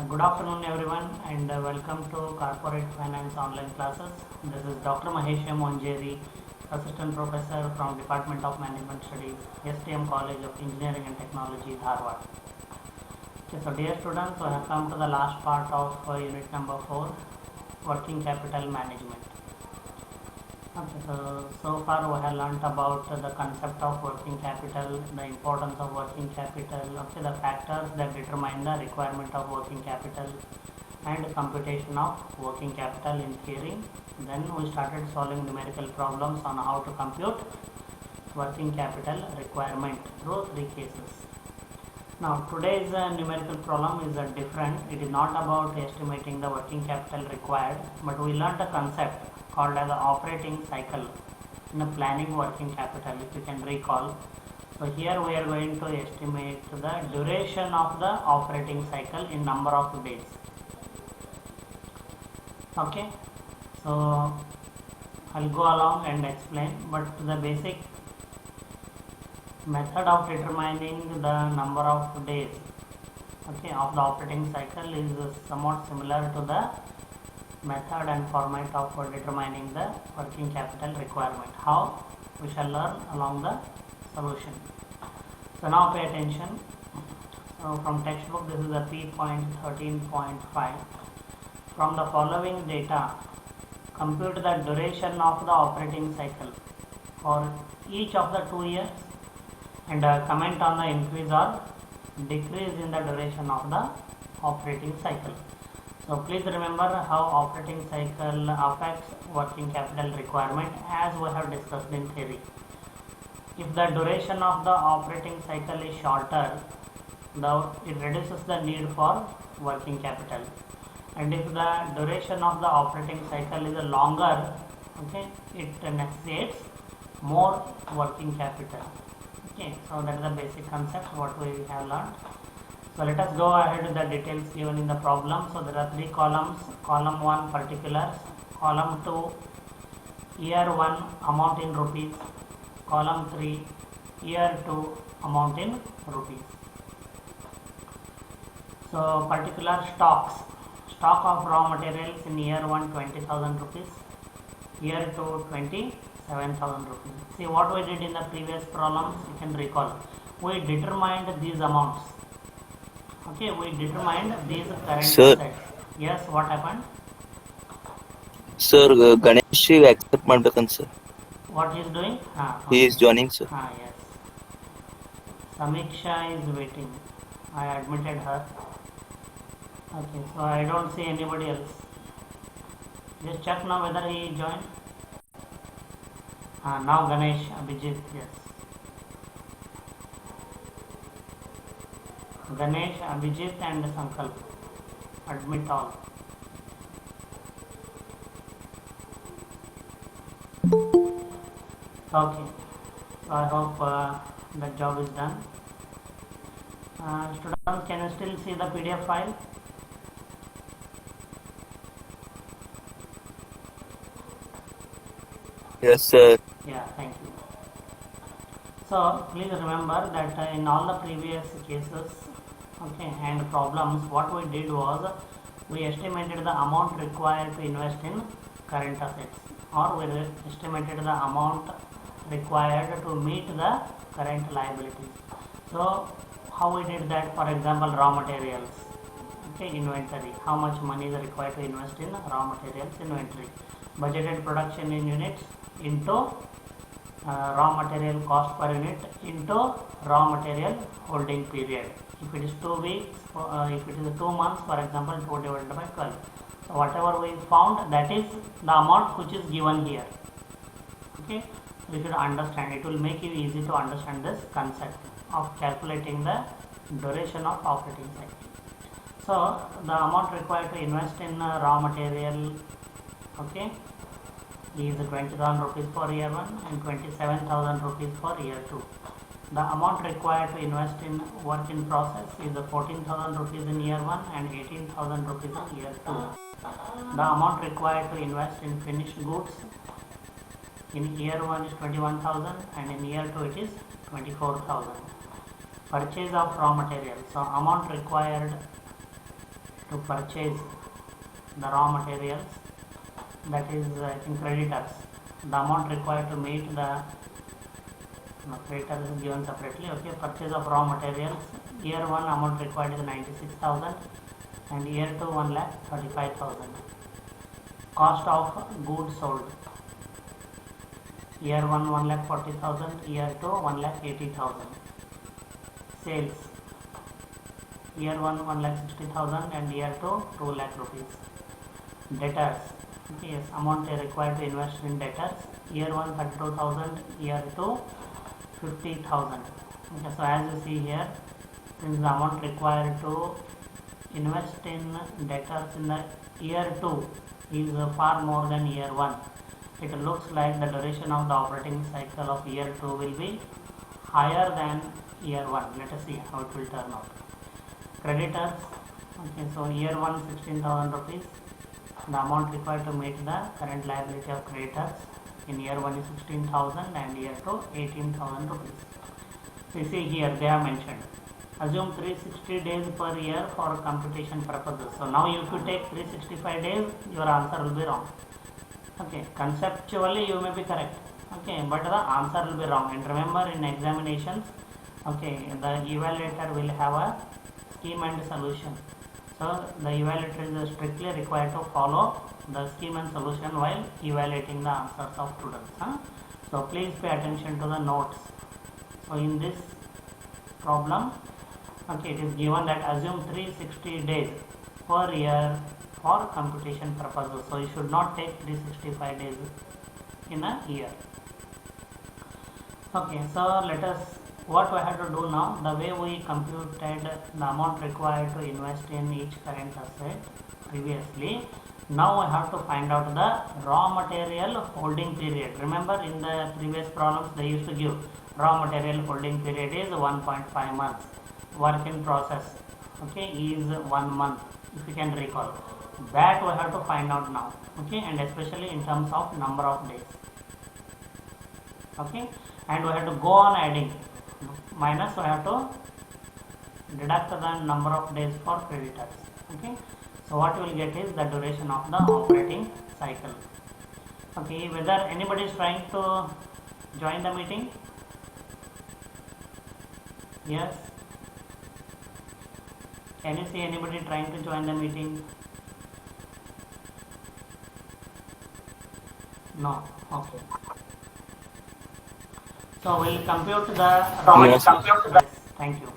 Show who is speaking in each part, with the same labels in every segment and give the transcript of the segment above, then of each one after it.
Speaker 1: Good afternoon, everyone, and welcome to Corporate Finance Online Classes. This is Dr. Mahesh M. Onjeri, Assistant Professor from Department of Management Studies, STM College of Engineering and Technology, Dharwad. Okay, so dear students, we have come to the last part of unit number 4, Working Capital Management. Okay, so far we have learnt about the concept of working capital, the importance of working capital, okay, the factors that determine the requirement of working capital, and computation of working capital in theory. Then we started solving numerical problems on how to compute working capital requirement through 3 cases. Now today's numerical problem is different. It is not about estimating the working capital required, but we learned a concept called as the operating cycle in the planning working capital, if you can recall. So here we are going to estimate the duration of the operating cycle in number of days. Okay, so I'll go along and explain, but the basic method of determining the number of days, okay, of the operating cycle is somewhat similar to the method and format of determining the working capital requirement. How? We shall learn along the solution. So now pay attention. So from textbook, this is a P.13.5. From the following data, compute the duration of the operating cycle for each of the 2 years and comment on the increase or decrease in the duration of the operating cycle. So please remember how operating cycle affects working capital requirement as we have discussed in theory. If the duration of the operating cycle is shorter, it reduces the need for working capital, and if the duration of the operating cycle is longer, okay, it necessitates more working capital. Okay, so that is the basic concept what we have learned. So let us go ahead with the details given in the problem. So there are 3 columns. Column 1 particulars, column 2 year 1 amount in rupees, column 3 year 2 amount in rupees. So particular stocks, stock of raw materials in year 1 20,000 rupees, year 2 27,000 rupees. See what we did in the previous problems, you can recall. We determined these amounts. Okay, we determined these current
Speaker 2: Sir,
Speaker 1: assets. Yes, what happened?
Speaker 2: sir, Ganesh accept ಮಾಡ್ಬೇಕಂತ sir.
Speaker 1: What he is doing?
Speaker 2: He is joining, sir.
Speaker 1: Yes. Samiksha is waiting. I admitted her. Okay, so I don't see anybody else. Just check now whether he joined. Now Ganesh, Abhijit, yes. Ganesh, Abhijit and Sankalp. Admit all. Okay, so I hope the job is done. Students, can you still see the PDF file?
Speaker 2: Yes, sir.
Speaker 1: Yeah, thank you. So please remember that in all the previous cases, okay, and problems, what we did was we estimated the amount required to invest in current assets, or we estimated the amount required to meet the current liabilities. So how we did that? For example, raw materials, okay, inventory, how much money is required to invest in raw materials inventory, budgeted production in units into raw material cost per unit into raw material holding period. If it is 2 weeks, if it is 2 months, for example, 2 divided by 12. So whatever we found, that is the amount which is given here. Okay, we should understand. It will make you easy to understand this concept of calculating the duration of operating cycle. So the amount required to invest in raw material, okay, is 20,000 rupees for year 1 and 27,000 rupees for year 2. The amount required to invest in work in process is 14,000 rupees in year 1 and 18,000 rupees in year 2. The amount required to invest in finished goods in year 1 is 21,000 and in year 2 it is 24,000. Purchase of raw material. So amount required to purchase the raw materials, that is I think creditors. The amount required to meet the creditors is given separately. Okay, purchase of raw materials. Year 1 amount required is 96,000 and year 2 1,35,000. Cost of goods sold. Year 1 1,40,000, year 2 1,80,000. Sales. Year 1 1,60,000 and year 2 2 lakh rupees. Debtors. Okay, yes, amount required to invest in debtors. Year 1 32,000, year 2 50,000. Okay, so as you see here, since the amount required to invest in debtors in the year 2 is far more than year 1, it looks like the duration of the operating cycle of year 2 will be higher than year 1. Let us see how it will turn out. Creditors. Okay, so year 1 16,000 rupees. The amount required to meet the current liability of creditors in year 1 is 16,000 and year 2 18,000 rupees. So you see here they have mentioned assume 360 days per year for computation purposes. So now if you take 365 days, your answer will be wrong. Okay, conceptually you may be correct. Okay, but the answer will be wrong. And remember, in examinations, okay, the evaluator will have a scheme and solution. So the evaluator is strictly required to follow the scheme and solution while evaluating the answers of students. So please pay attention to the notes. So in this problem, okay, it is given that assume 360 days per year for computation purposes. So you should not take 365 days in a year. Okay, so let us, what we have to do now, the way we computed the amount required to invest in each current asset previously, now I have to find out the raw material holding period. Remember, in the previous problems they used to give raw material holding period is 1.5 months. Work in process, okay, is 1 month, if you can recall. That we have to find out now, okay, and especially in terms of number of days. Okay, and we have to go on adding, minus we have to deduct the number of days for creditors. Okay, so what we will get is the duration of the operating cycle. Okay, whether anybody is trying to join the meeting? Yes. Can you see anybody trying to join the meeting? No. Okay. So we'll compute the
Speaker 2: Yes.
Speaker 1: Yes, thank you.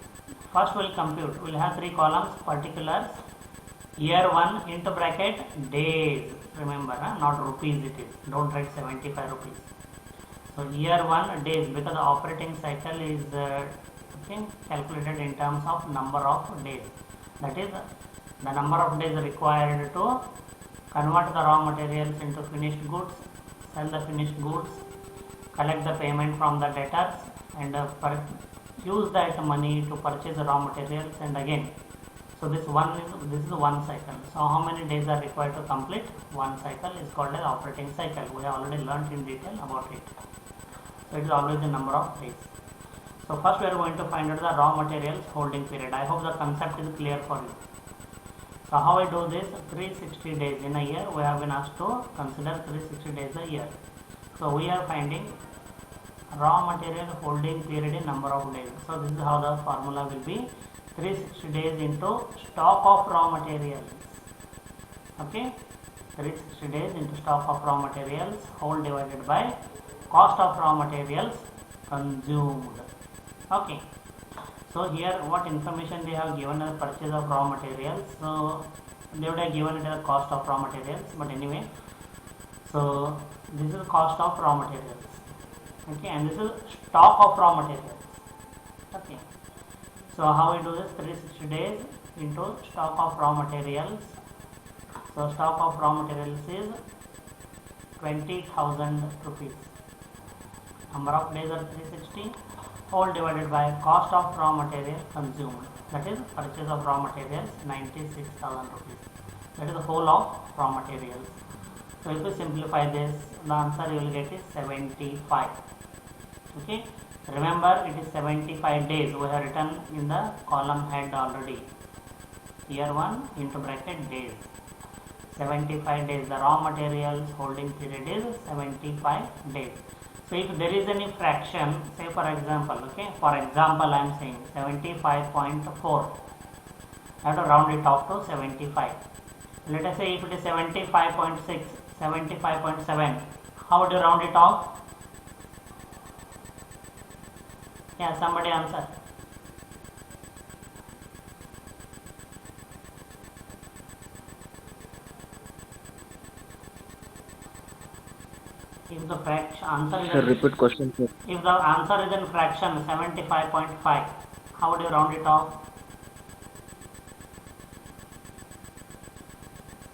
Speaker 1: First we'll compute. We'll have 3 columns: particulars, year 1 into bracket days. Remember, not rupees it is. Don't write 75 rupees. So year 1 days, because the operating cycle is okay, calculated in terms of number of days. That is the number of days required to convert the raw materials into finished goods, sell the finished goods, collect the payment from the debtors, and use that money to purchase the raw materials, and again. So this is one cycle. So how many days are required to complete one cycle is called as operating cycle. We have already learnt in detail about it. So it is always the number of days. So first we are going to find out the raw materials holding period. I hope the concept is clear for you. So how I do this? 360 days in a year. We have been asked to consider 360 days a year. So we are finding raw material holding period in number of days. So this is how the formula will be: 360 days into stock of raw materials. Okay, 360 days into stock of raw materials, whole divided by cost of raw materials consumed. Okay, so here what information they have given as purchase of raw materials. So they would have given it as cost of raw materials, but anyway, so this is cost of raw materials. Okay, and this is stock of raw materials. Okay, so how we do this? 360 days into stock of raw materials. So stock of raw materials is 20,000 rupees. Number of days are 360, whole divided by cost of raw material consumed. That is purchase of raw materials 96,000 rupees. That is the whole of raw materials. So if you simplify this, the answer you will get is 75. Okay, remember it is 75 days. We have written in the column head already. year 1 into bracket days. 75 days. The raw materials holding period is 75 days. So if there is any fraction, say for example, okay, for example I am saying 75.4, I have to round it off to 75. Let us say if it is 75.6, 75.7, how would you round it off? Yeah, somebody answer. If the answer is
Speaker 3: Sir, repeat question, sir.
Speaker 1: if the answer is in fraction 75.5, how would you round it off?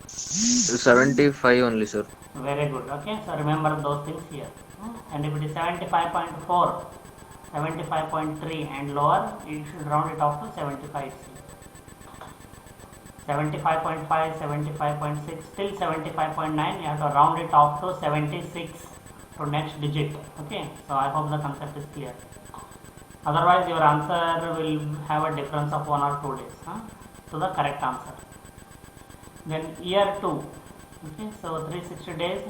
Speaker 3: 75 only, sir.
Speaker 1: Very good. Okay, so remember those things here. And if it is 75.4, 75.3 and lower, you should round it off to 75. 75.5, 75.6, till 75.9, you have to round it off to 76 to next digit. Okay, so I hope the concept is clear. Otherwise, your answer will have a difference of 1 or 2 days to the correct answer. Then year 2, okay, so 360 days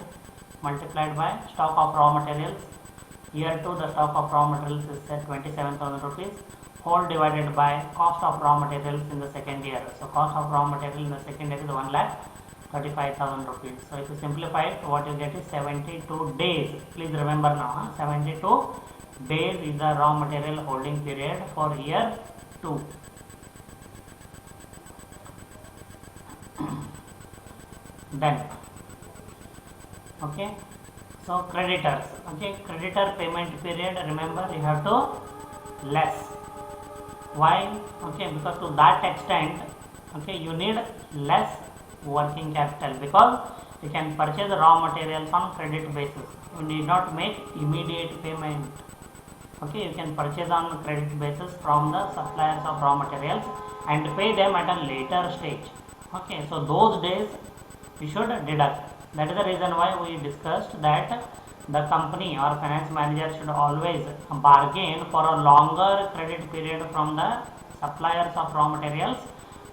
Speaker 1: multiplied by stock of raw materials. Year 2, the stock of raw materials is at 27,000 rupees, whole divided by cost of raw materials in the second year. So cost of raw material in the second year is 1,35,000 rupees. So if you simplify it, what you get is 72 days. Please remember now, 72 days is the raw material holding period for year 2. Done. Okay, so creditors. Okay, creditor payment period, remember you have to less. Why? Okay, because to that extent, okay, you need less working capital, because you can purchase raw materials on credit basis. You need not make immediate payment. Okay, you can purchase on credit basis from the suppliers of raw materials and pay them at a later stage. Okay, so those days you should deduct. That is the reason why we discussed that the company or finance manager should always bargain for a longer credit period from the suppliers of raw materials,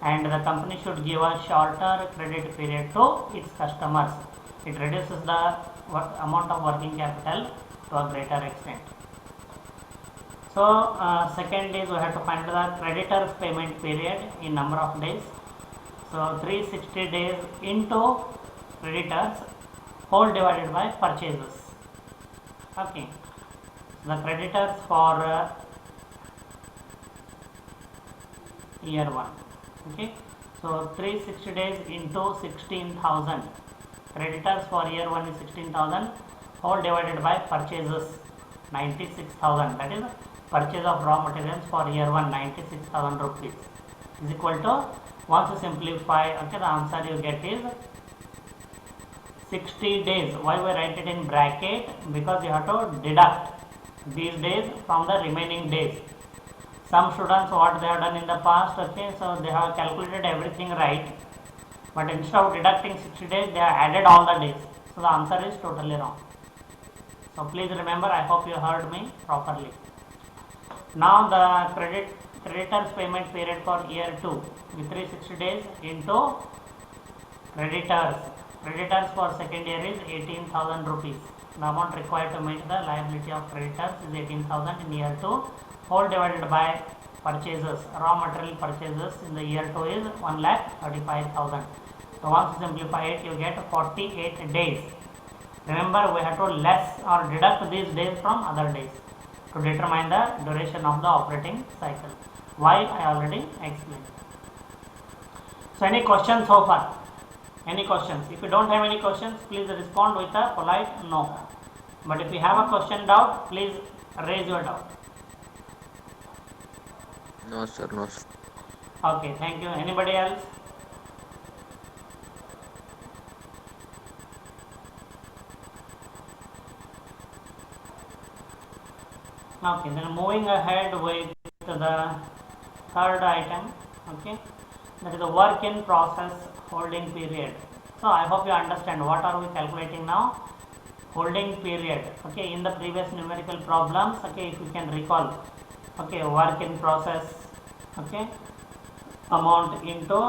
Speaker 1: and the company should give a shorter credit period to its customers. It reduces the amount of working capital to a greater extent. So second is we have to find the creditor's payment period in number of days. So 360 days into creditors whole divided by purchases. Okay, the creditors for year 1. Okay, so 360 days into 16,000. Creditors for year 1 is 16,000, whole divided by purchases 96,000. That is purchase of raw materials for year 1, 96,000 rupees is equal to, once you simplify, okay, the answer you get is 60 days. Why we write it in bracket? Because you have to deduct these days from the remaining days. Some students, what they have done in the past, okay, so they have calculated everything right, but instead of deducting 60 days, they have added all the days. So the answer is totally wrong. So please remember, I hope you heard me properly. Now the creditor's payment period for year 2 with 360 days into creditors. Creditors for second year is 18,000 rupees. The amount required to meet the liability of creditors is 18,000 in year 2, whole divided by purchases. Raw material purchases in the year 2 is 1,35,000. So once you simplify it, you get 48 days. Remember, we have to less or deduct these days from other days to determine the duration of the operating cycle. Why, I already explained. So any questions so far? Any questions? If you don't have any questions, please respond with a polite no. But if you have a question, doubt, please raise your doubt.
Speaker 3: No, sir, no, sir.
Speaker 1: Okay, thank you. Anybody else? Okay, then moving ahead with the third item, okay, that is the work in process holding period. So I hope you understand what are we calculating now. Holding period. Okay, in the previous numerical problems, okay, if you can recall, okay, work in process, okay, amount into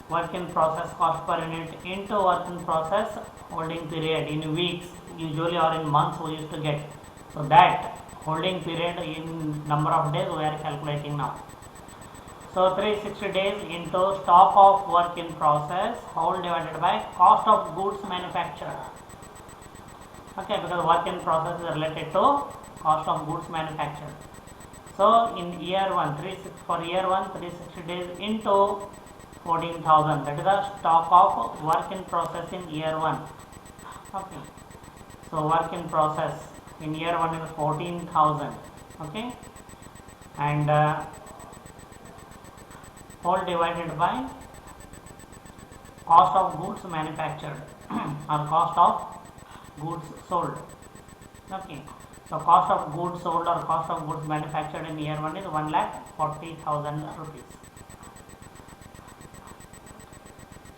Speaker 1: work in process cost per unit into work in process holding period in weeks usually or in months we used to get. So that holding period in number of days we are calculating now. So 360 days into stock of work in process whole divided by cost of goods manufactured. Okay, because work in process is related to cost of goods manufactured. So in year 1, for year 1, 360 days into 14,000. That is the stock of work in process in year 1. Okay. So work in process in year 1 is 14,000. Okay. And whole divided by cost of goods manufactured or cost of goods sold. Okay. So cost of goods sold or cost of goods manufactured in year 1 is 1,40,000 rupees.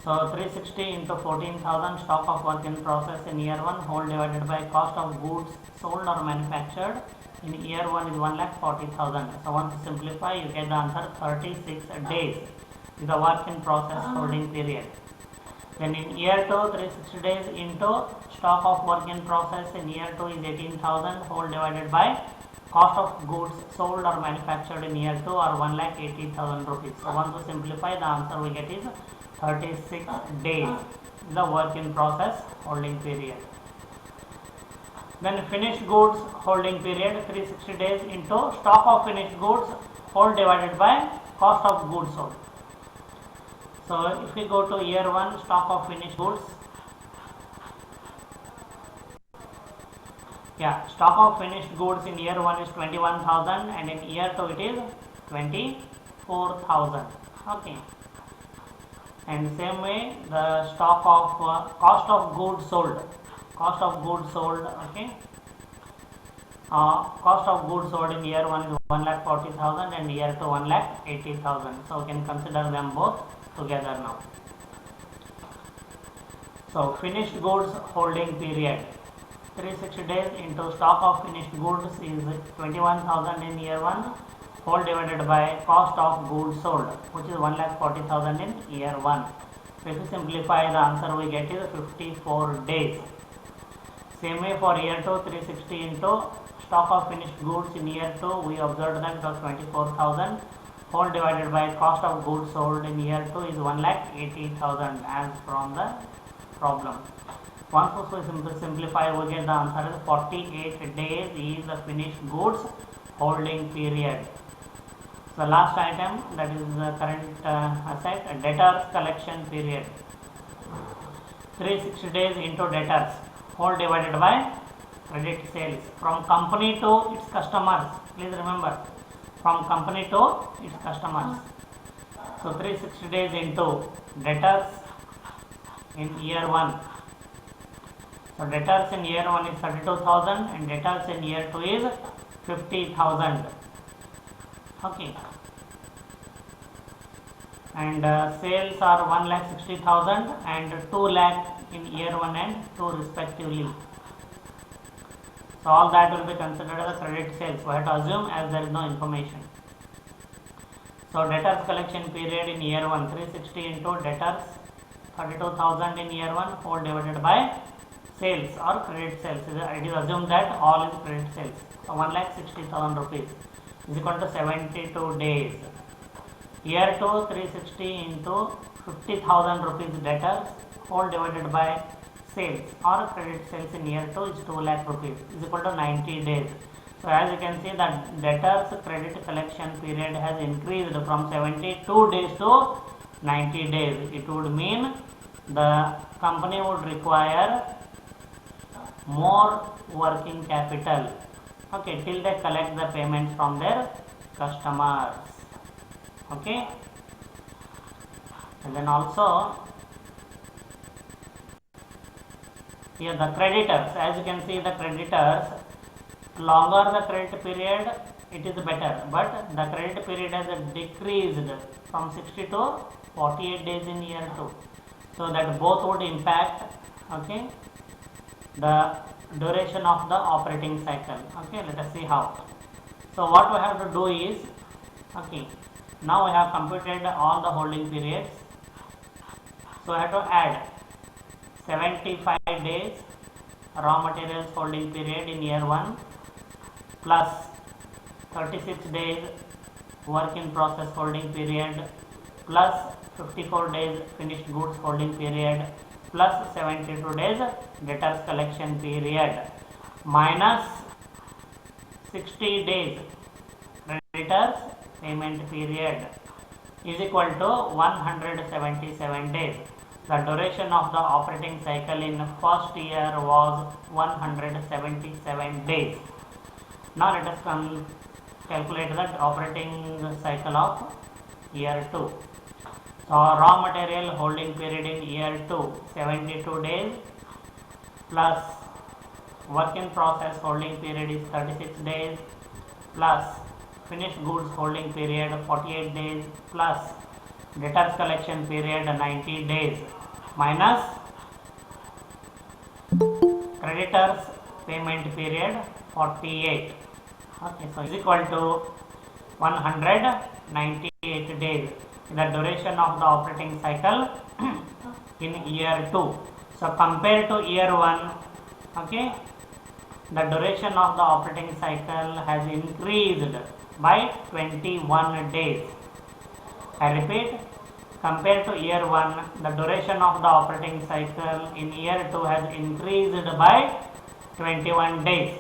Speaker 1: So 360 into 14,000 stock of work in process in year 1 whole divided by cost of goods sold or manufactured in year 1 is 1,40,000. So once you simplify you get the answer 36 days is the work in process holding period. Then in year 2 360 days into stock of work in process in year 2 is 18,000 whole divided by cost of goods sold or manufactured in year 2 or 1,80,000 rupees. So once we simplify the answer we get is 36 days is the work in process holding period. Then finished goods holding period 360 days into stock of finished goods whole divided by cost of goods sold. So if we go to year 1 stock of finished goods, stock of finished goods in year 1 is 21,000 and in year 2 it is 24,000. Okay. And same way the stock of cost of goods sold, okay. Cost of goods sold in year 1 is 1,40,000 and year 2 1,80,000. So we can consider them both together now. So finished goods holding period 360 days into stock of finished goods is 21,000 in year 1 whole divided by cost of goods sold which is 1,40,000 in year 1. So if you simplify the answer we get is 54 days. Same way for year 2 360 into stock of finished goods in year 2 we observed that it was 24,000 whole divided by cost of goods sold in year 2 is 1,80,000 as from the problem. Once we simplify we get the answer is 48 days is the finished goods holding period. So last item, that is the current asset, debtors collection period 360 days into debtors whole divided by credit sales from company to its customers. Please remember, from company to its customers. So 360 days into debtors in year 1. So debtors in year 1 is 32,000 and debtors in year 2 is 50,000. Okay. And sales are 1,60,000 and 2 lakh in year 1 and 2 respectively. So all that will be considered as credit sales. We have to assume as there is no information. So debtors collection period in year 1 360 into debtors 32,000 in year 1 whole divided by sales or credit sales. It is assumed that all is credit sales. So 1,60,000 rupees is equal to 72 days. Year 2 360 into 50,000 rupees debtors whole divided by sales or credit sales in year 2 is 2 lakh rupees is equal to 90 days. So as you can see that debtors credit collection period has increased from 72 days to 90 days. It would mean the company would require more working capital, okay, till they collect the payments from their customers. Okay, and then also here the creditors, as you can see the creditors, longer the credit period it is better, but the credit period has decreased from 60 to 48 days in year 2. So that both would impact, okay, the duration of the operating cycle. Okay, let us see how. So what we have to do is, okay, Now I have computed all the holding periods. So I have to add 75 days raw materials holding period in year 1 plus 36 days work in process holding period plus 54 days finished goods holding period plus 72 days debtors collection period minus 60 days creditors payment period is equal to 177 days. The duration of the operating cycle in first year was 177 days. Now let us calculate the operating cycle of year 2. So raw material holding period in year 2 72 days plus work in process holding period is 36 days plus finished goods holding period 48 days plus debtors collection period 90 days minus creditors payment period 48. Okay, so is equal to 198 days, the duration of the operating cycle in year 2. So compared to year 1, okay, the duration of the operating cycle has increased by 21 days. I repeat, compared to year 1, the duration of the operating cycle in year 2 has increased by 21 days.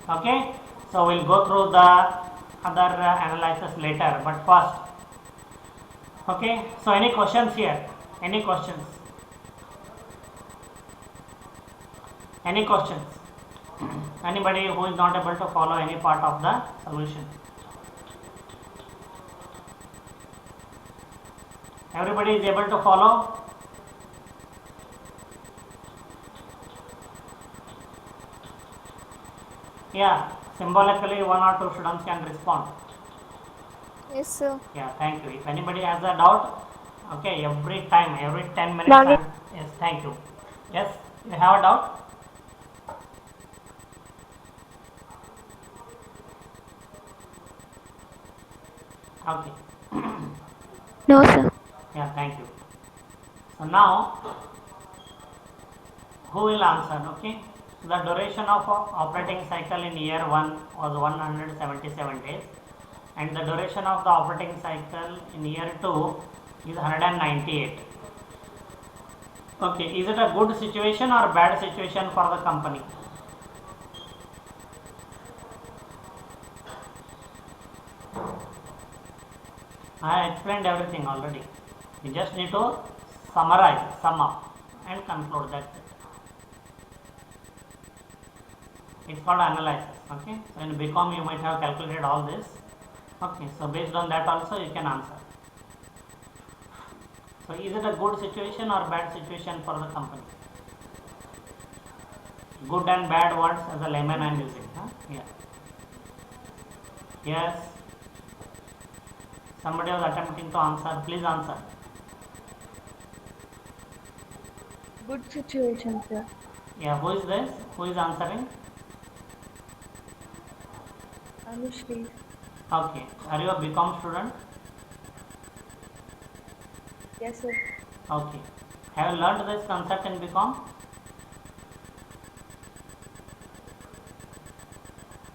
Speaker 1: Okay, so we'll go through the other analysis later, but first, okay, so any questions here? Any questions? Any questions? Anybody who is not able to follow any part of the solution? Everybody is able to follow? Yeah, symbolically 1 or 2 students can respond.
Speaker 4: Yes, sir.
Speaker 1: Yeah, thank you. If anybody has a doubt, okay, every time, every 10 minutes. Yes, thank you. Yes, you have a doubt? Okay.
Speaker 4: No, sir.
Speaker 1: Yeah, thank you. So now, who will answer? Okay. The duration of operating cycle in year 1 was 177 days, and the duration of the operating cycle in year 2 is 198. Okay, is it a good situation or bad situation for the company? I explained everything already. You just need to summarize, sum up, and conclude. That's it. It's called analysis. Okay. So in BCom you might have calculated all this. Okay. So based on that also you can answer. So is it a good situation or bad situation for the company? Good and bad words as a layman I am using. Huh? Yeah. Yes. Somebody was attempting to answer. Please answer.
Speaker 4: Good situation, sir.
Speaker 1: Yeah. Who is this? Who is answering?
Speaker 4: Anushri.
Speaker 1: Okay. Are you a BCom student?
Speaker 4: Yes, sir.
Speaker 1: Okay. Have you learned this concept in BCom?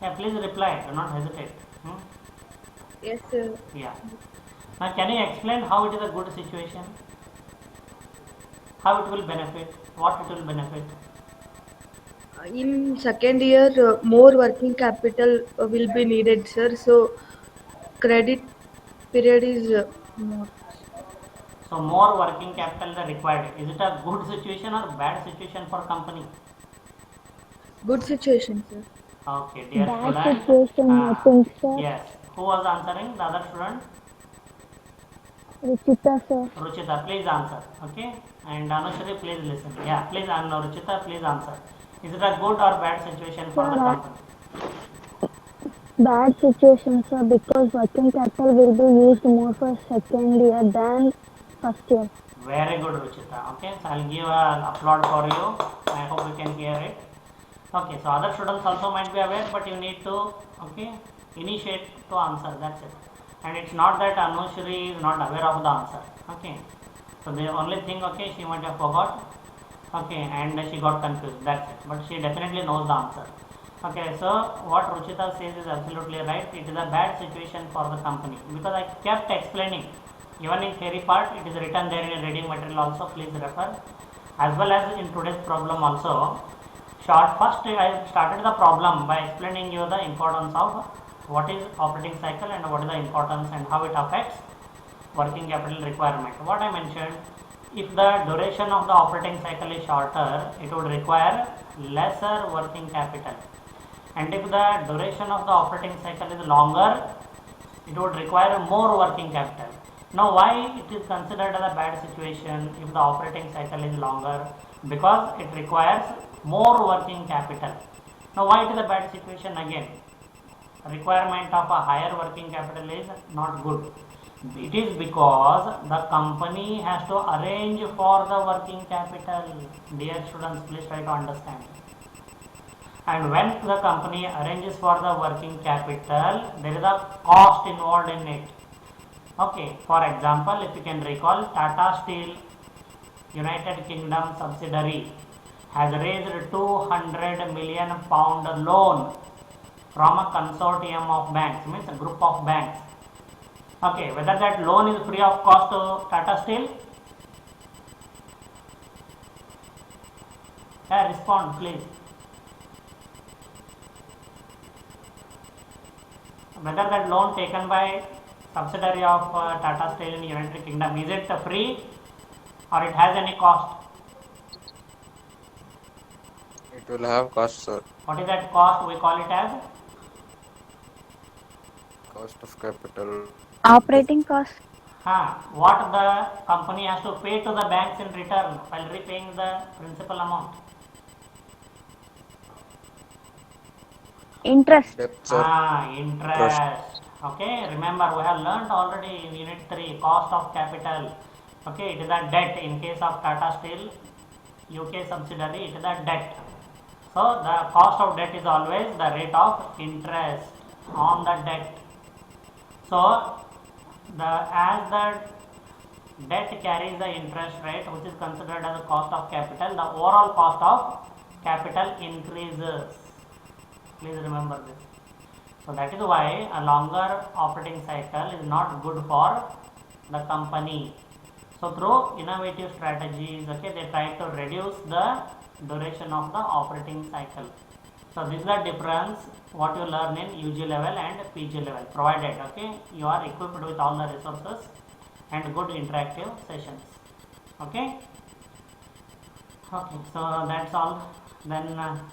Speaker 1: Yeah, please reply. Do not hesitate.
Speaker 4: Yes, sir.
Speaker 1: Yeah. Now, can you explain how it is a good situation? How it will benefit? What it will benefit?
Speaker 4: In second year, more working capital will be needed, sir. So, credit period is more.
Speaker 1: So, more working capital is required. Is it a good situation or bad situation for company?
Speaker 4: Good situation, sir.
Speaker 1: Okay, dear
Speaker 5: Bad
Speaker 1: student.
Speaker 5: situation, I think, sir.
Speaker 1: Yes. Who was answering? The other student?
Speaker 5: Ruchita, sir.
Speaker 1: Ruchita, please answer. Okay. And Anushri, please listen. Yeah, please, and Ruchita, please answer. Is it a good or bad situation for the company?
Speaker 5: Bad situation, sir, because working capital will be used more for second year than first year.
Speaker 1: Very good, Ruchita. Okay, so I'll give an applaud for you. I hope you can hear it. Okay, so other students also might be aware, but you need to, okay, initiate to answer. That's it. and it's not that Anushri is not aware of the answer. Okay, so the only thing, okay, she might have forgot, okay, and she got confused, that's it, but she definitely knows the answer. Okay, so what Ruchita says is absolutely right. It is a bad situation for the company, because I kept explaining, even in theory part it is written there in a reading material also, please refer, as well as in today's problem also. First I started the problem by explaining you the importance of what is operating cycle and what is the importance and how it affects working capital requirement. What I mentioned, if the duration of the operating cycle is shorter, it would require lesser working capital, and if the duration of the operating cycle is longer, it would require more working capital. Now, why it is considered as a bad situation if the operating cycle is longer? Because it requires more working capital. Now, why it is a bad situation again? Requirement of a higher working capital is not good. It is because the company has to arrange for the working capital. Dear students, please try to understand. And when the company arranges for the working capital, there is a cost involved in it. Okay, for example, if you can recall, Tata Steel United Kingdom subsidiary has raised 200 million pound loan from a consortium of banks, means a group of banks. Okay, whether that loan is free of cost to Tata Steel? Yeah, respond please. Whether that loan taken by subsidiary of Tata Steel in United Kingdom, is it free or it has any cost?
Speaker 3: It will have cost, sir.
Speaker 1: What is that cost? We call it as
Speaker 3: Cost of capital.
Speaker 5: Operating cost.
Speaker 1: what the company has to pay to the banks in return while repaying the principal amount.
Speaker 5: Interest.
Speaker 3: Debt, sir.
Speaker 1: Interest. Okay, remember we have learned already in unit 3, cost of capital. Okay, it is a debt. In case of Tata Steel UK subsidiary, it is a debt. So the cost of debt is always the rate of interest on the debt. So as the debt carries the interest rate, which is considered as a cost of capital, the overall cost of capital increases. Please remember this. So that is why a longer operating cycle is not good for the company. So through innovative strategies, okay, they try to reduce the duration of the operating cycle. So this is the difference what you learn in UG level and PG level, provided, okay, you are equipped with all the resources and good interactive sessions. Okay. Okay, so that's all. Then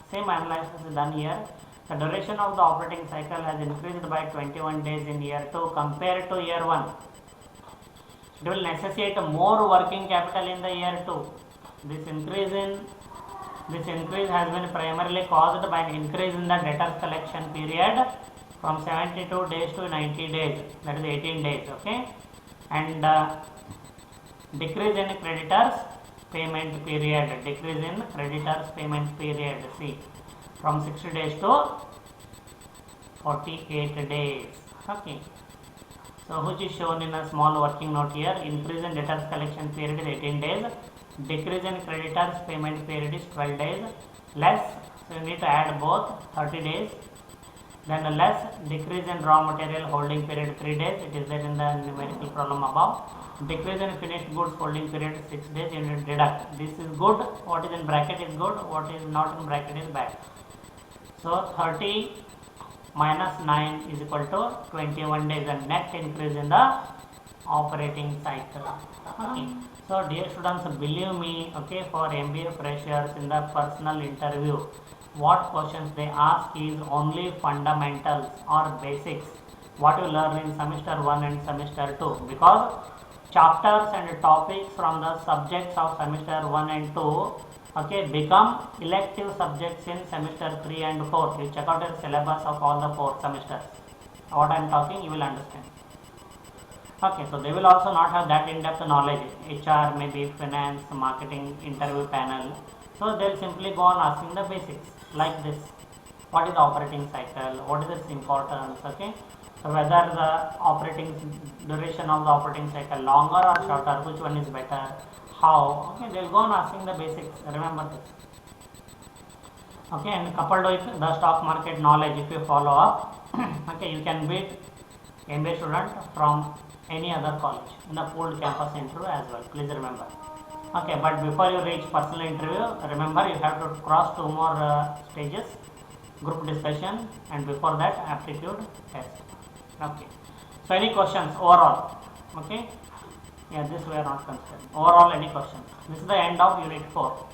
Speaker 1: same analysis is done here. The duration of the operating cycle has increased by 21 days in year 2 compared to year 1. It will necessitate more working capital in the year 2. This increase has been primarily caused by an increase in the debtors collection period from 72 days to 90 days, that is 18 days, okay, and decrease in creditors payment period, see, from 60 days to 48 days, okay. So which is shown in a small working note here. Increase in debtors collection period is 18 days, decrease in creditors payment period is 12 days, less, so you need to add both, 30 days, then less decrease in raw material holding period 3 days, it is there in the numerical problem above, decrease in finished goods holding period 6 days, you need to deduct. This is good, what is in bracket is good, what is not in bracket is bad. So 30 minus 9 is equal to 21 days, and net increase in the operating cycle. Okay. So dear students, believe me, okay, for MBA freshers in the personal interview, what questions they ask is only fundamentals or basics what you learn in semester 1 and semester 2, because chapters and topics from the subjects of semester 1 and 2, okay, become elective subjects in semester 3 and 4. You check out your syllabus of all the 4 semesters. What I am talking, you will understand. Okay, so they will also not have that in-depth knowledge. HR, maybe finance, marketing, interview panel. So they will simply go on asking the basics like this. What is the operating cycle? What is its importance? Okay. So whether the operating duration of the operating cycle longer or shorter, which one is better, how, okay, they'll go on asking the basics, remember this. Okay, and coupled with the stock market knowledge, if you follow up, okay, you can beat MBA student from any other college in the pooled campus interview as well, please remember. Okay, but before you reach personal interview, remember you have to cross two more stages, group discussion, and before that aptitude test. Okay, so any questions overall? Okay, yeah, this we are not considering. Overall, any questions? This is the end of unit 4.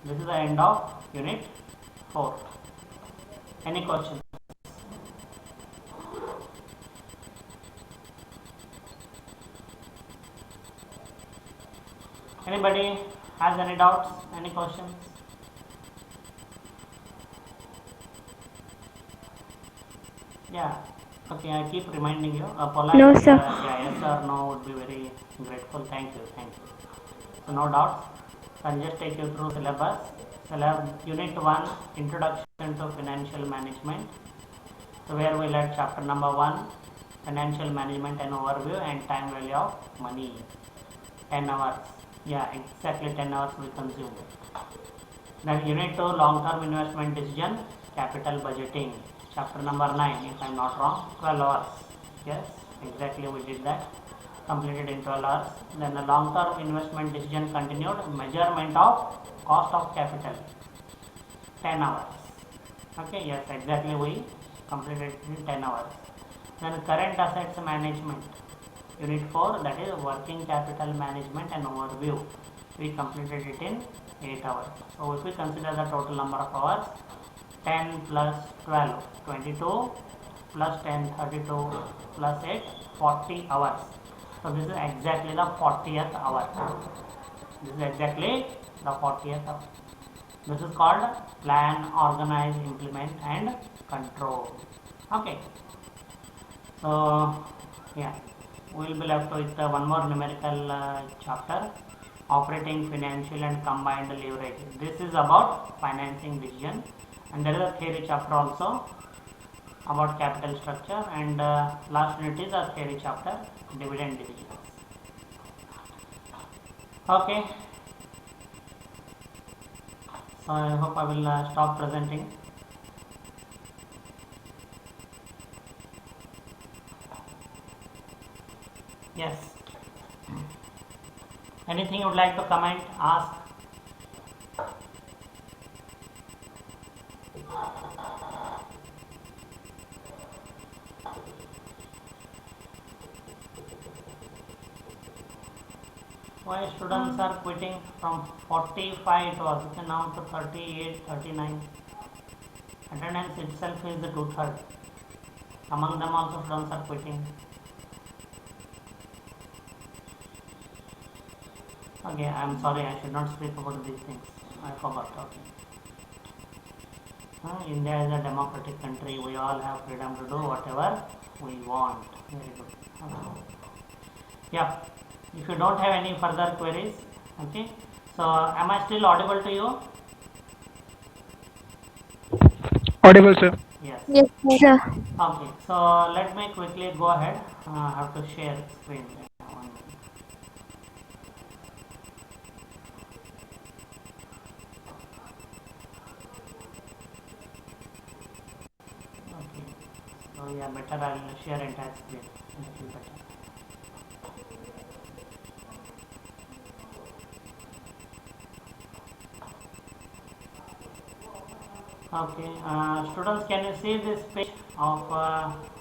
Speaker 1: This is the end of unit 4. Any questions? Anybody has any doubts? Any questions? Yeah. Okay, I keep reminding you. A polite
Speaker 5: No, sir.
Speaker 1: yeah, yes or no would be very grateful. Thank you. Thank you. So no doubts. I'll just take you through syllabus. Unit 1, Introduction to Financial Management. So where we learn chapter number 1, Financial Management and Overview and Time Value of Money. 10 hours. Yeah, exactly 10 hours we consumed. Then unit 2, Long-Term Investment Decision, Capital Budgeting. Chapter number 9, if I am not wrong, 12 hours. Yes, exactly we did that. Completed in 12 hours. Then the long-term investment decision continued. Measurement of cost of capital, 10 hours. Okay, yes, exactly we completed in 10 hours. Then current assets management, unit 4, that is working capital management and overview. We completed it in 8 hours. So if we consider the total number of hours, 10 plus 12, 22 plus 10, 32 plus 8, 40 hours. So this is exactly the 40th hour. This is exactly the 40th hour. This is called plan, organize, implement and control. Okay. So yeah, we will be left with one more numerical chapter, operating financial and combined leverage. This is about financing decision, and there is a theory chapter also about capital structure, and last unit is a theory chapter, dividend decisions. Okay, so I hope I will stop presenting. Yes, anything you would like to comment, ask? Why students are quitting from 45 it was now to 38, 39. Attendance itself is the 2/3. Among them also students are quitting. Okay, I am sorry, I should not speak about these things. I forgot. Okay. India is a democratic country. We all have freedom to do whatever we want. Very good. Okay. Yeah. If you don't have any further queries, okay. So, am I still audible to you?
Speaker 6: Audible, sir.
Speaker 1: Yes.
Speaker 5: Yes, sir.
Speaker 1: Okay. So, let me quickly go ahead. I have to share screen. 1 minute. Okay. So, yeah, better I will share entire screen. A little better. Okay, students, can you see this page of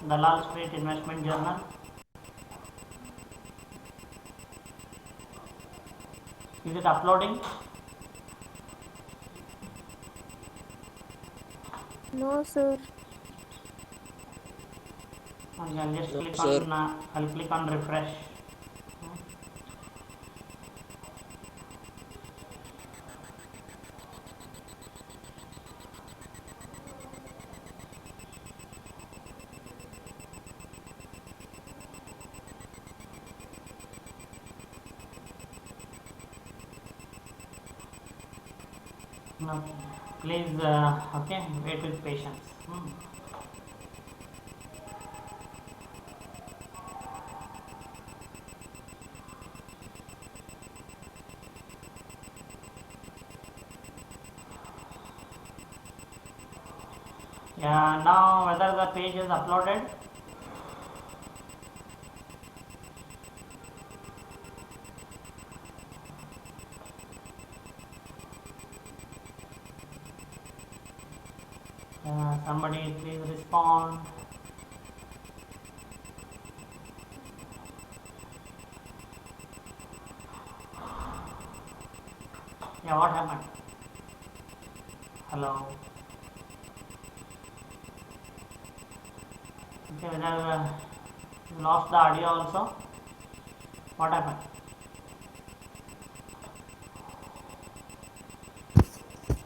Speaker 1: Dalal Street Investment Journal? Is it uploading?
Speaker 5: No, sir.
Speaker 1: Okay, I'll just
Speaker 3: No,
Speaker 1: click
Speaker 3: sir.
Speaker 1: on. I'll click on refresh. Okay. Please, okay, wait with patience. Now whether the page is uploaded. Somebody please respond. Yeah, what happened? Hello. Okay, whether you lost the audio also? What happened?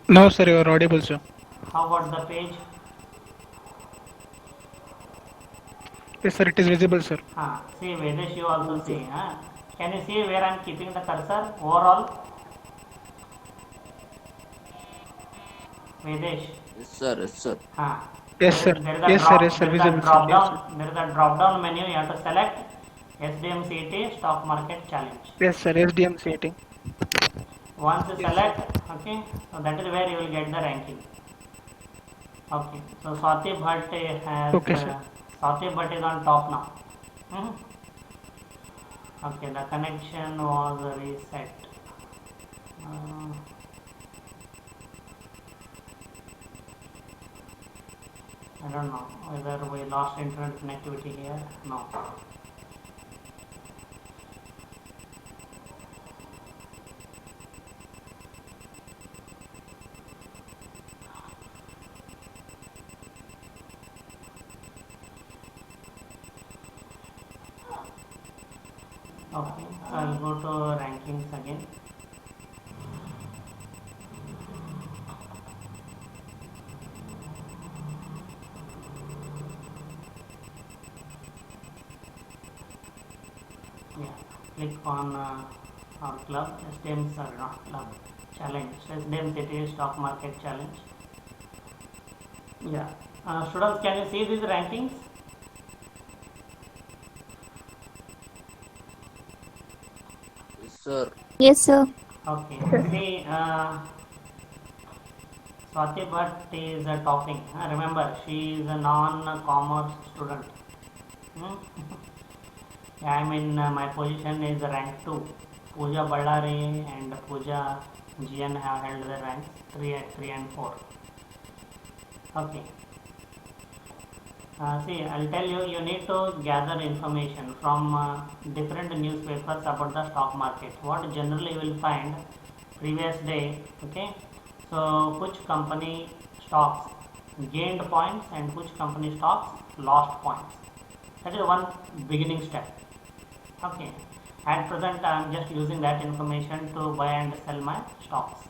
Speaker 6: No, sir, you are audible, sir.
Speaker 1: How about the page?
Speaker 6: Yes, sir, it is visible, sir.
Speaker 1: See, Vedesh, you also see. Can you see where I am keeping the cursor overall? Vedesh.
Speaker 3: Yes, sir. Yes, sir.
Speaker 6: Yes, sir.
Speaker 1: There is a
Speaker 6: Yes,
Speaker 1: drop,
Speaker 6: sir. Yes, sir.
Speaker 1: there is a
Speaker 6: Visible, sir.
Speaker 1: drop
Speaker 6: Yes,
Speaker 1: down. There is a drop down menu. You have to select SDMCT Stock Market Challenge.
Speaker 6: yes, sir. SDM setting.
Speaker 1: Once you select, okay, so that is where you will get the ranking. Okay, so Swati Bhatt has.
Speaker 6: Okay, sir.
Speaker 1: Swati Bhatt is on top now. Okay, the connection was reset. I don't know whether we lost internet connectivity here. No. Okay, so I'll go to rankings again. Yeah, click on our club, SDM, sorry, not club, challenge, SDM City Stock Market Challenge. Yeah, students, can you see these rankings?
Speaker 3: Yes, sir.
Speaker 5: Yes, sir.
Speaker 1: Okay, see, Swati Bhatt is topping. Remember, she is a non-commerce student. I mean, my position is rank 2. Pooja Ballari and Pooja GN have held the ranks 3 and 4. Okay. See, I'll tell you, you need to gather information from different newspapers about the stock market. What generally you will find previous day, okay? So, which company stocks gained points and which company stocks lost points. That is one beginning step. Okay. At present, I am just using that information to buy and sell my stocks.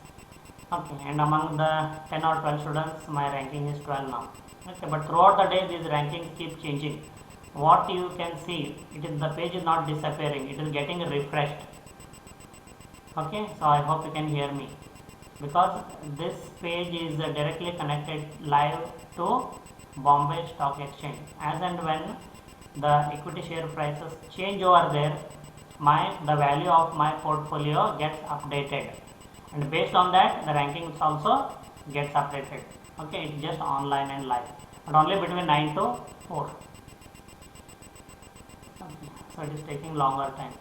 Speaker 1: Okay. And among the 10 or 12 students, my ranking is 12 now. Okay. But throughout the day, these rankings keep changing. What you can see, the page is not disappearing. It is getting refreshed. Okay. So I hope you can hear me. Because this page is directly connected live to Bombay Stock Exchange. As and when the equity share prices change over there, the value of my portfolio gets updated, and based on that the rankings also gets updated. Okay, it's just online and live, but only between 9 to 4. Okay. So it is taking longer time.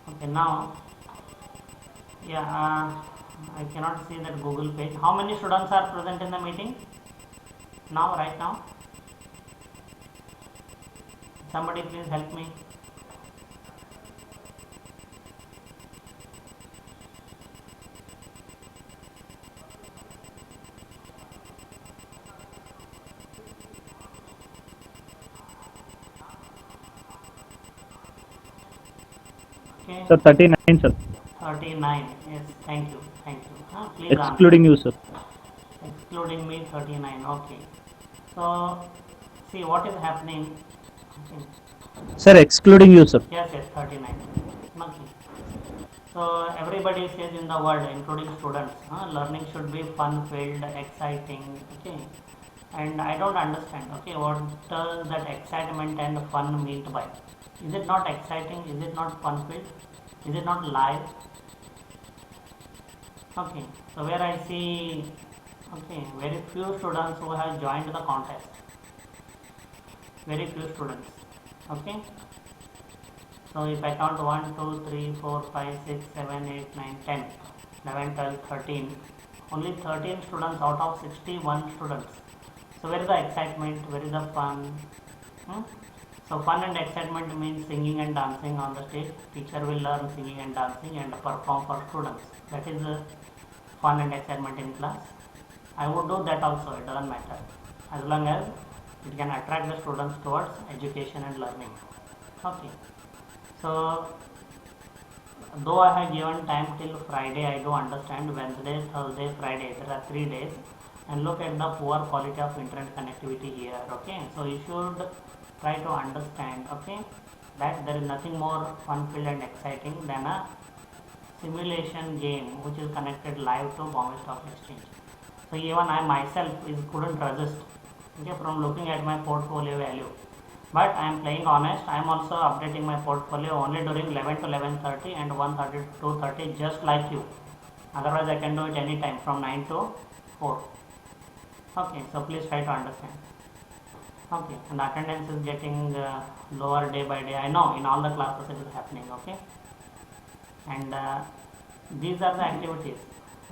Speaker 1: Okay, now, yeah, I cannot see that Google page. How many students are present in the meeting now, right now? Somebody please help me. Okay.
Speaker 7: Sir, 39, sir.
Speaker 1: 39. Yes, thank you. Thank you. Please
Speaker 7: Excluding you, sir.
Speaker 1: excluding me 39. Okay. So, see what is happening. Okay.
Speaker 7: Sir, excluding you, sir.
Speaker 1: Yes, 39. Okay. So, everybody says in the world, including students, learning should be fun-filled, exciting. Okay. and I don't understand. Okay, what does that excitement and fun mean by? Is it not exciting? Is it not fun filled? Is it not live? Okay, so where I see, okay, very few students who have joined the contest. Very few students. Okay. So if I count 1, 2, 3, 4, 5, 6, 7, 8, 9, 10, 11, 12, 13, only 13 students out of 61 students. So where is the excitement? Where is the fun? So fun and excitement means singing and dancing on the stage. Teacher will learn singing and dancing and perform for students. That is fun and excitement in class. I would do that also, it doesn't matter. As long as it can attract the students towards education and learning. Okay. So though I have given time till Friday, I do understand Wednesday, Thursday, Friday, there are 3 days, and look at the poor quality of internet connectivity here. Okay, so you should try to understand, okay, that there is nothing more fun filled and exciting than a simulation game which is connected live to Bombay Stock Exchange. So even I myself couldn't resist, okay, from looking at my portfolio value. But I am playing honest. I am also updating my portfolio only during 11 to 11:30 and 1:30 to 2:30, just like you. Otherwise, I can do it anytime from 9 to 4. Okay, so please try to understand. Okay, and attendance is getting lower day by day. I know in all the classes it is happening. Okay, and these are the activities,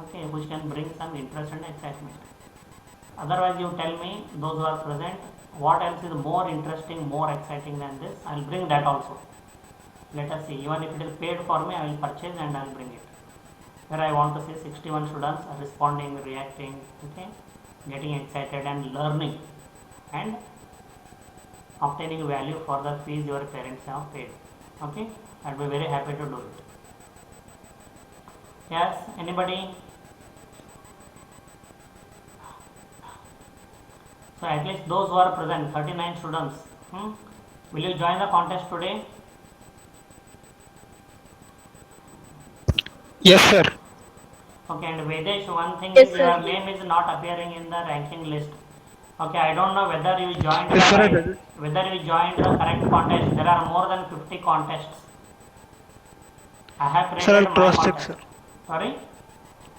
Speaker 1: okay, which can bring some interest and excitement. Otherwise, you tell me, those who are present, what else is more interesting, more exciting than this? I will bring that also. Let us see. Even if it is paid for me, I will purchase and I will bring it. Here I want to see 61 students responding, reacting, okay, getting excited and learning and obtaining value for the fees your parents have paid. Okay, I will be very happy to do it. Yes, anybody? So at least those who are present, 39 students, will you join the contest today?
Speaker 6: Yes, sir.
Speaker 1: Okay, and Vedesh, one thing
Speaker 4: Yes,
Speaker 1: is
Speaker 4: sir.
Speaker 1: your name is not appearing in the ranking list. Okay, I don't know whether you joined
Speaker 6: Yes, sir, I
Speaker 1: the
Speaker 6: did.
Speaker 1: whether you joined the correct contest. There are more than 50 contests. I have created
Speaker 6: Sir, I'll
Speaker 1: my
Speaker 6: cross-check,
Speaker 1: contest.
Speaker 6: sir.
Speaker 1: Sorry?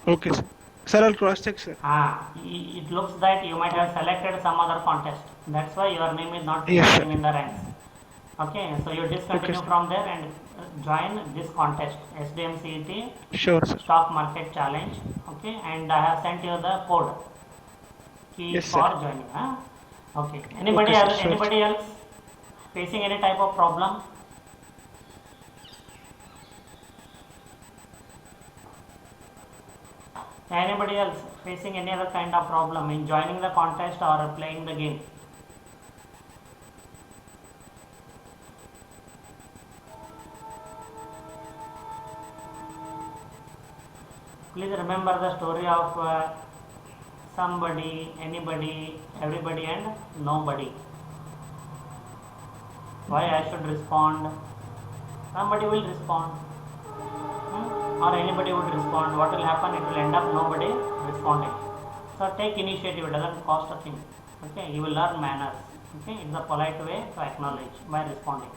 Speaker 6: Okay, sir. Sir, I'll cross-check, sir.
Speaker 1: It looks that you might have selected some other contest. That's why your name is not
Speaker 6: Yes,
Speaker 1: appearing
Speaker 6: sir.
Speaker 1: in the ranks. Okay, so you discontinue
Speaker 6: sir.
Speaker 1: from there and join this contest, SDMCET
Speaker 6: Sure, sir.
Speaker 1: Stock Market Challenge. Okay, and I have sent you the code key
Speaker 6: Yes,
Speaker 1: for
Speaker 6: sir.
Speaker 1: joining. Okay. Anybody
Speaker 6: Okay, sir,
Speaker 1: else?
Speaker 6: sure.
Speaker 1: Anybody else facing any type of problem? Anybody else facing any other kind of problem in joining the contest or playing the game? Please remember the story of somebody, anybody, everybody and nobody. Why I should respond? Somebody will respond. Or anybody would respond. What will happen? It will end up nobody responding. So take initiative. It doesn't cost a thing. Okay, you will learn manners. Okay, it's a polite way to acknowledge by responding.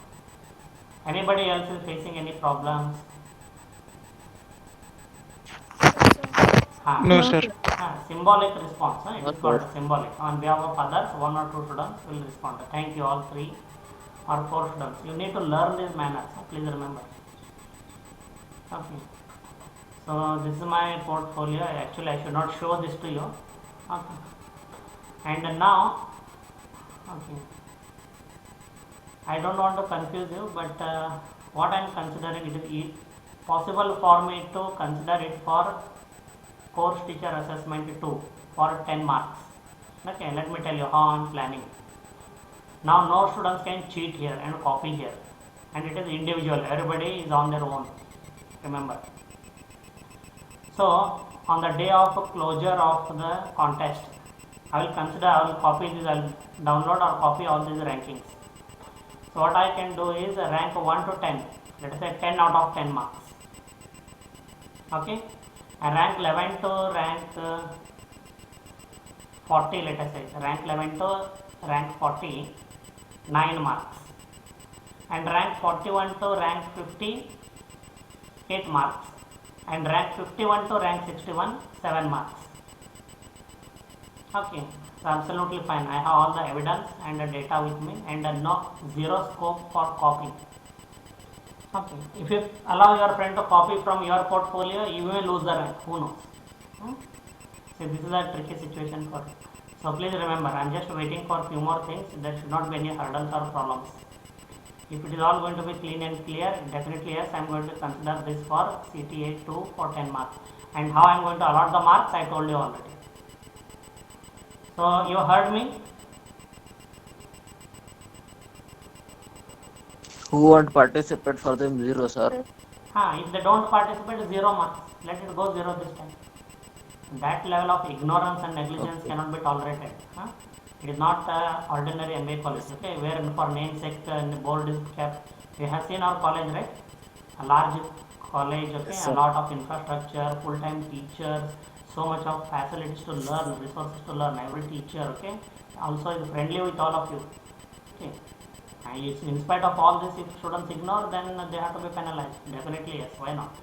Speaker 1: Anybody else is facing any problems?
Speaker 6: No, sir.
Speaker 1: Symbolic response. It
Speaker 3: Not
Speaker 1: is called
Speaker 3: bad.
Speaker 1: symbolic. On behalf of others, 1 or 2 students will respond. Thank you all 3 or 4 students. You need to learn these manners. Please remember. Okay. So this is my portfolio. Actually, I should not show this to you. Okay. And now, okay, I don't want to confuse you, but what I am considering, it is possible for me to consider it for course teacher assessment 2 for 10 marks. Okay, let me tell you how I am planning. Now no students can cheat here and copy here, and it is individual. Everybody is on their own. Remember. So on the day of closure of the contest, I will copy this, I will download or copy all these rankings. So what I can do is rank 1 to 10, let us say 10 out of 10 marks. Okay, and rank 11 to rank 40, let us say, rank 11 to rank 40, 9 marks, and rank 41 to rank 50, 8 marks, and rank 51 to rank 61, 7 marks. Okay, so absolutely fine. I have all the evidence and the data with me, and no zero scope for copying. Okay, if you allow your friend to copy from your portfolio, you may lose the rank. Who knows? So this is a tricky situation for you. So please remember, I am just waiting for few more things. There should not be any hurdles or problems. If it is all going to be clean and clear, definitely yes, I am going to consider this for CTA 2 for 10 marks. And how I am going to allot the marks, I told you already. So you heard me?
Speaker 3: Who won't participate for them 0, sir?
Speaker 1: If they don't participate, 0 marks. Let it go 0 this time. That level of ignorance and negligence cannot be tolerated. It is not ordinary MBA college, okay, where for namesake and the board is kept. We have seen our college, right? A large college, okay,
Speaker 3: Yes,
Speaker 1: a
Speaker 3: sir.
Speaker 1: lot of infrastructure, full-time teachers, so much of facilities to learn, resources to learn. Every teacher, okay, also is friendly with all of you. Okay, and in spite of all this, if students ignore, then they have to be penalized. Definitely yes. Why not?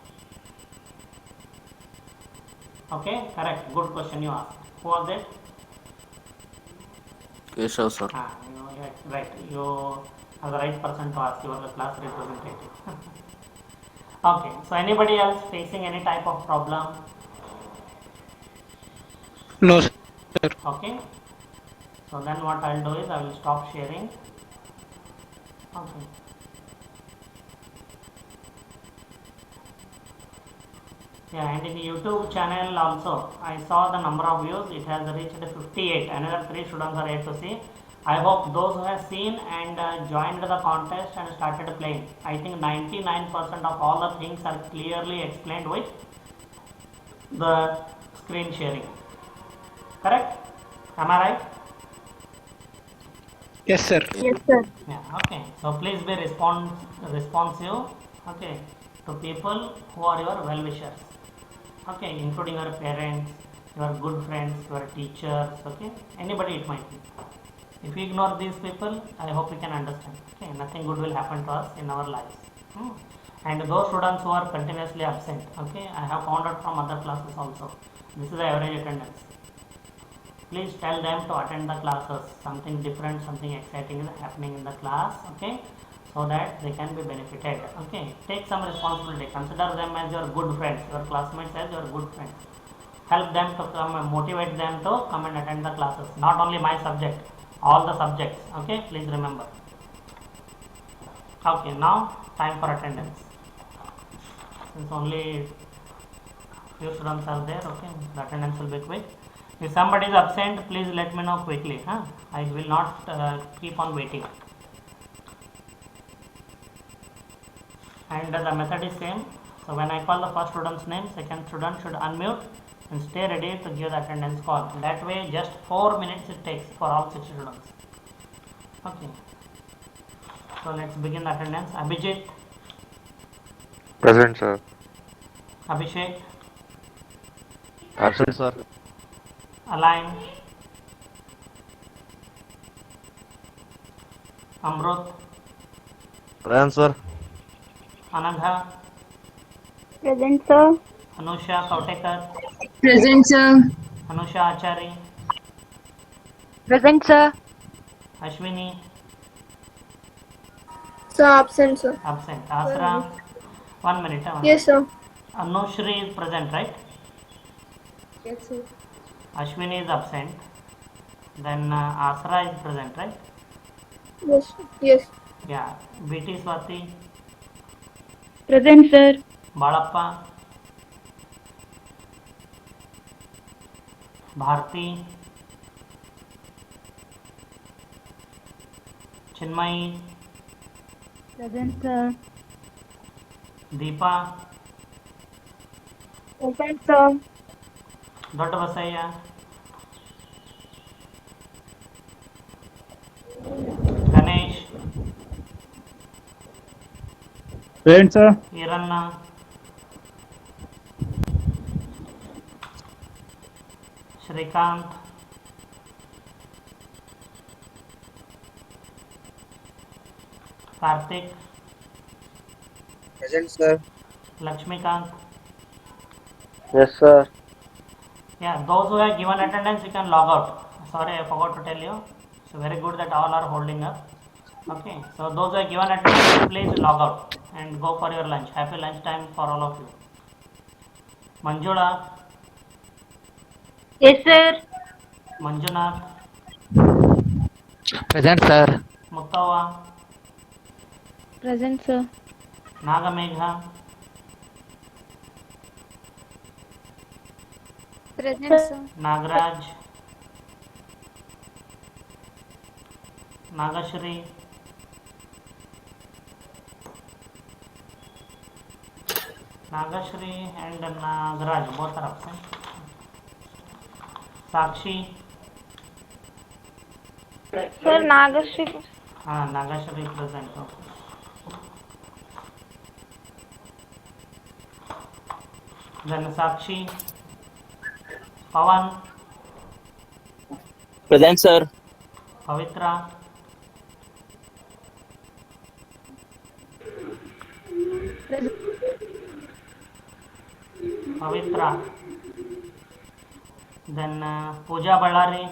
Speaker 1: Okay, correct. Good question you asked. Who was it?
Speaker 3: Keshav, sir.
Speaker 1: Right. You are the right person to ask. You are the class representative. Okay. So anybody else facing any type of problem?
Speaker 6: No, sir.
Speaker 1: Okay. So then what I'll do is I will stop sharing. Okay. Yeah, and in the YouTube channel also, I saw the number of views. It has reached 58. Another 3 students are yet to see. I hope those who have seen and joined the contest and started playing. I think 99% of all the things are clearly explained with the screen sharing. Correct? Am I right?
Speaker 6: Yes, sir.
Speaker 5: Yes, sir.
Speaker 1: Yeah, okay. So please be responsive, okay, to people who are your well-wishers, okay, including your parents, your good friends, your teachers, okay, anybody it might be. If you ignore these people, I hope you can understand, okay, nothing good will happen to us in our lives. And those students who are continuously absent, okay, I have found out from other classes also. This is the average attendance. Please tell them to attend the classes. Something different, something exciting is happening in the class, okay, so that they can be benefited. Okay, take some responsibility. Consider them as your good friends, your classmates as your good friends. Help them to come, motivate them to come and attend the classes. Not only my subject, all the subjects. Okay, please remember. Okay, now time for attendance. Since only few students are there, okay, the attendance will be quick. If somebody is absent, please let me know quickly. I will not keep on waiting. And the method is same. So when I call the first student's name, second student should unmute and stay ready to give the attendance call. That way, just 4 minutes it takes for all 6 students. Okay. So let's begin the attendance. Abhijit,
Speaker 8: Present, sir.
Speaker 1: Abhishek,
Speaker 8: Absent, sir.
Speaker 1: Align, Amrut,
Speaker 8: Present, sir.
Speaker 1: Anagha,
Speaker 5: Present, sir.
Speaker 1: Anusha Kautekar,
Speaker 9: Present, sir.
Speaker 1: Anusha Achari,
Speaker 9: Present, sir.
Speaker 1: Ashwini,
Speaker 4: Sir, absent, sir.
Speaker 1: absent. Asra, 1 minute.
Speaker 4: Yes, sir.
Speaker 1: Anushri is present, right?
Speaker 4: Yes, sir.
Speaker 1: Ashwini is absent. Then Asra is present, right?
Speaker 4: Yes. Yes.
Speaker 1: Yeah. BT Swati,
Speaker 5: Present, sir.
Speaker 1: Balappa, Bharti, Chinmayi,
Speaker 5: Present, sir.
Speaker 1: Deepa,
Speaker 5: Present, sir.
Speaker 1: Doddavasaya, Ganesh,
Speaker 7: Present, sir.
Speaker 1: Iranna, Shrikant, Karthik,
Speaker 2: Present, sir.
Speaker 1: Lakshmikant.
Speaker 3: Yes, sir.
Speaker 1: Yeah, those who have given attendance, you can log out. Sorry, I forgot to tell you. So very good that all are holding up. Okay, so those who have given attendance, please log out and go for your lunch. Happy lunch time for all of you. Manjula,
Speaker 5: Yes, sir.
Speaker 1: Manjunath,
Speaker 3: Present, sir.
Speaker 1: Muttava,
Speaker 5: Present, sir.
Speaker 1: Nagamegha,
Speaker 5: Present, sir.
Speaker 1: Nagraj, Nagashri, and Nagraj, both are absent. Sakshi,
Speaker 5: Sir, Nagashri.
Speaker 1: Nagashri present. Okay. Then Sakshi, Pawan,
Speaker 2: Present, sir.
Speaker 1: Pavitra, then Pooja Ballari,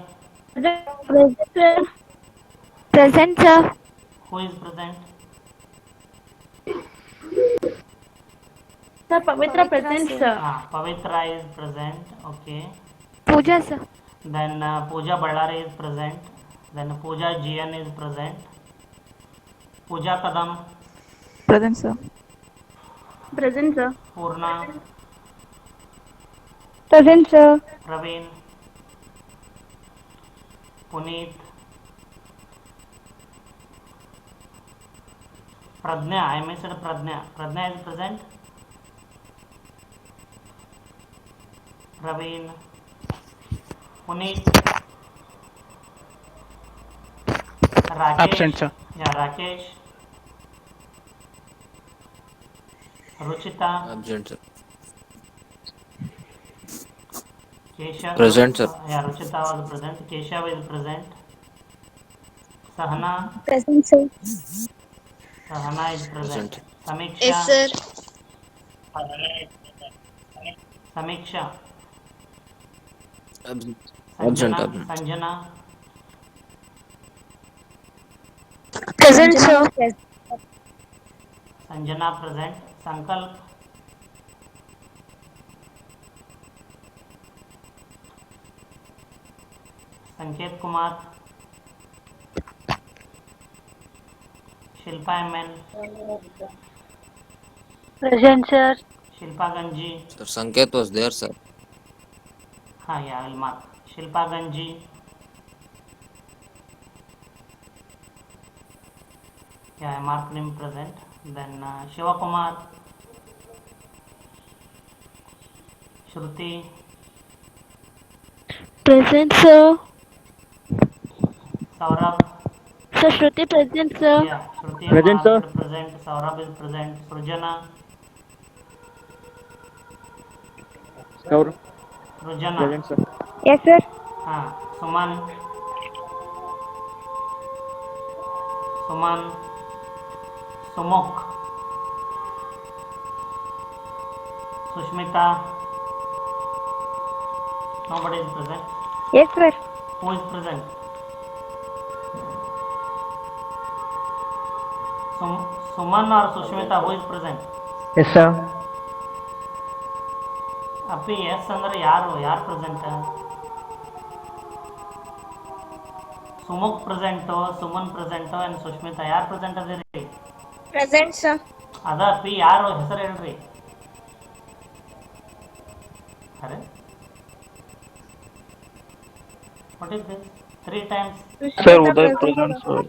Speaker 5: Present, sir. Present, sir.
Speaker 1: who is present?
Speaker 5: Sir, Pavitra present, sir.
Speaker 1: Pavitra is present. Okay.
Speaker 5: Pooja, sir.
Speaker 1: Then Pooja Ballari is present. Then Pooja GN is present. Pooja Kadam,
Speaker 5: Present, sir. Present, sir.
Speaker 1: Purna,
Speaker 5: Present, sir.
Speaker 1: Praveen, Puneet, Pradnya, I missed Pradnya. Pradnya is present. Praveen, Puneet, Rakesh.
Speaker 6: Absent, sir.
Speaker 1: Yeah, Rakesh. Ruchita,
Speaker 3: Absent, sir.
Speaker 1: Keshav.
Speaker 3: Present, sir.
Speaker 1: Yeah, Ruchita was present. Keshav is present. Sahana,
Speaker 5: Present, sir.
Speaker 1: Sahana is present.
Speaker 3: Present.
Speaker 1: Samiksha.
Speaker 5: Yes, sir.
Speaker 1: Samiksha.
Speaker 3: Absent.
Speaker 1: Sanjana.
Speaker 3: Absent.
Speaker 1: Sanjana.
Speaker 5: Present, sir.
Speaker 1: Sanjana present. Sankalp. Sanket Kumar. Shilpa MN.
Speaker 5: Present, sir.
Speaker 1: Shilpa Ganji.
Speaker 3: Sir, Sanket was there, sir.
Speaker 1: Yeah, I will mark. Shilpa Ganji. Yeah, I marked him present. Then Shiva Kumar. Shruti.
Speaker 5: Present, sir.
Speaker 1: Saurabh.
Speaker 5: Sir, Shruti present, sir.
Speaker 1: Yeah, Shruti
Speaker 7: Present, sir.
Speaker 1: is present. Saurabh is present. Srujana. Rujana.
Speaker 7: Present, sir.
Speaker 5: Yes, sir.
Speaker 1: Suman. Sumuk. Sushmita. Nobody is present.
Speaker 5: Yes, sir.
Speaker 1: Who is present? Suman or Sushmita, who is present?
Speaker 7: Yes, sir.
Speaker 1: ಅಪ್ಪಿ S ಅಂದ್ರೆ ಯಾರು present? Sumukh present, Suman present and Sushmita ಯಾರು present ಅದಿರಿ?
Speaker 5: Present, sir.
Speaker 1: ಅದ ಅಪ್ಪಿ ಯಾರು ಹೆಸರು ಹೇಳ್ರಿ? ಅರೆ what is this? 3 times.
Speaker 7: Sir, Uday present, sir.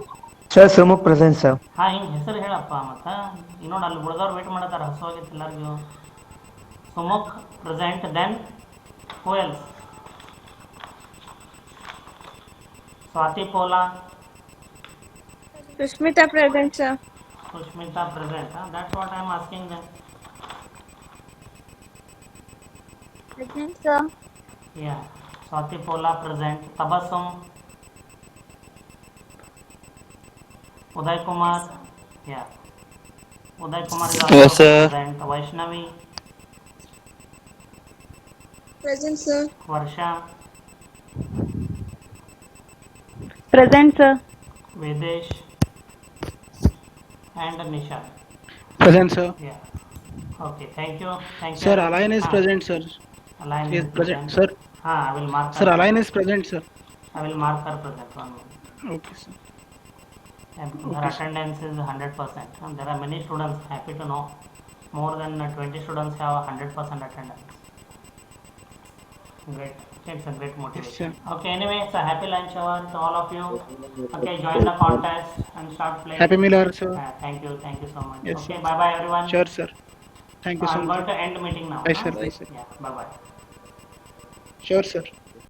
Speaker 7: Sir, Sumukh present, sir.
Speaker 1: ಹಿಂಗೆ ಹೆಸರು ಹೇಳಪ್ಪ. ಮತ್ತು ಇನ್ನೋಡು ಅಲ್ಲಿ ಉಳಿದವ್ರು ವೇಟ್ ಮಾಡತ್ತಾರ, ಹಸುವಾಗಿತ್ತು ಎಲ್ಲರಿಗೂ. Sumukh present. Then who else? Swathi Pola.
Speaker 5: Sushmita present, sir.
Speaker 1: Sushmita present. That's what I am asking them.
Speaker 5: Present, sir.
Speaker 1: Yeah. Swati Pola present. Tabassum. Uday Kumar. Yeah. Uday Kumar is also
Speaker 2: Yes, sir.
Speaker 1: present. Vaishnavi,
Speaker 9: Present, sir.
Speaker 1: Varsha,
Speaker 5: Present, sir.
Speaker 1: Vedesh, and Nisha.
Speaker 6: Present, sir.
Speaker 1: Yeah. Okay. Thank you. Thank you.
Speaker 6: Sir, Align is
Speaker 1: Ah,
Speaker 6: present, sir.
Speaker 1: Align
Speaker 6: He is present, sir.
Speaker 1: I will mark
Speaker 6: Sir,
Speaker 1: her.
Speaker 6: Align is present, sir.
Speaker 1: I will mark her present. 1 minute.
Speaker 6: Okay, sir.
Speaker 1: And her
Speaker 6: Okay, sir.
Speaker 1: attendance is 100%. And there are many students, happy to know. More than 20 students have 100% attendance. Great. It's a great motivation. Okay, anyway, it's a happy lunch hour to all of you. Okay, join the contest and start playing.
Speaker 6: Happy Meal hour, sir.
Speaker 1: Thank you so much.
Speaker 6: Yes,
Speaker 1: Okay,
Speaker 6: sir.
Speaker 1: bye bye everyone.
Speaker 6: Sure, sir. Thank you so
Speaker 1: I'm
Speaker 6: much.
Speaker 1: going to end meeting now.
Speaker 6: Bye,
Speaker 1: huh?
Speaker 6: sir. Bye, sir.
Speaker 1: Yeah, bye bye.
Speaker 6: Sure, sir.